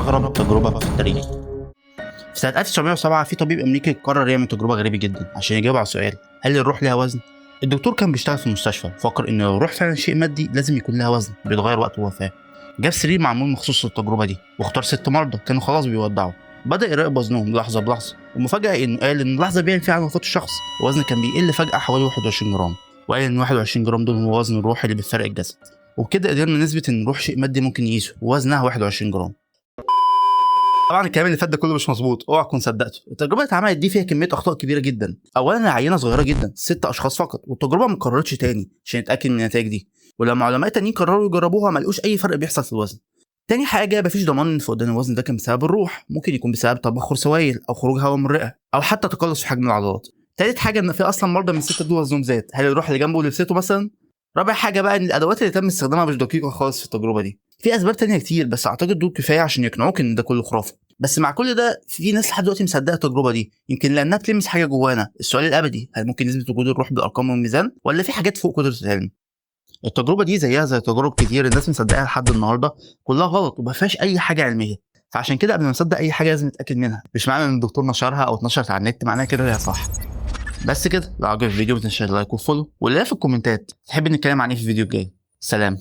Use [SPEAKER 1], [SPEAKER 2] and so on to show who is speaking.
[SPEAKER 1] أغرب تجربة في التاريخ. في سنة 1907 في طبيب أمريكي قرر يعمل تجربة غريبة جدا عشان يجاوب على سؤال: هل الروح لها وزن؟ الدكتور كان بيشتغل في المستشفى، فكر إن لو الروح فعلا شيء مادي لازم يكون لها وزن بيتغير وقت الوفاة. جاب سرير معمول مخصوص للتجربة دي واختار 6 مرضى كانوا خلاص بيودعوا. بدأ يراقب وزنهم لحظة بلحظة، ومفاجأة إنه قال إن اللحظة بيعمل فيها عن وفاة الشخص الوزن كان بيقل فجأة حوالي 21 جرام، وقال إن 21 جرام دول هو وزن الروح اللي بيفرق الجسد. وبكده قدرنا نثبت إن الروح شيء مادي ممكن يقيسه ووزنها 21 جرام. طبعا الكلام اللي فات ده كله مش مظبوط، اوعى تكون صدقته. التجربه اللي اتعملت دي فيها كميه اخطاء كبيره جدا. اولا العينه صغيره جدا، 6 اشخاص فقط، والتجربه ما اتكررتش تاني عشان نتاكد من النتائج دي. ولما علماء تانيين قرروا يجربوها ما لقوش اي فرق بيحصل في الوزن. تاني حاجه مفيش ضمان ان فقدان الوزن ده كان بسبب الروح، ممكن يكون بسبب تبخر سوائل او خروج هواء من الرئه او حتى تقلص في حجم العضلات. تالت حاجه ان في اصلا مرضى من ال6 دول وزنهم زاد، هل الروح اللي جنبه لبسته مثلا؟ رابع حاجه بقى ان الادوات اللي تم استخدامها مش دقيقه خالص في التجربه دي. في اسباب تانية كتير بس اعتقد دول كفايه عشان يقنعوك ان ده كله خرافه. بس مع كل ده في ناس لحد دلوقتي مصدقه التجربه دي، يمكن لانها بتلمس حاجه جوانا. السؤال الابدي: هل ممكن نثبت وجود الروح بالارقام والميزان، ولا في حاجات فوق قدره العلم؟ التجربه دي زيها زي تجارب كتير الناس مصدقاها لحد النهارده، كلها غلط وما فيهاش اي حاجه علميه. فعشان كده قبل ما نصدق اي حاجه لازم نتاكد منها. مش معنى ان الدكتور نشرها او اتنشرت على النت معناها كده هي صح. بس كده، لو عجبك الفيديو ما تنساش لايك وفولو، واللي في الكومنتات تحب نتكلم عن ايه في الفيديو الجاي. سلام.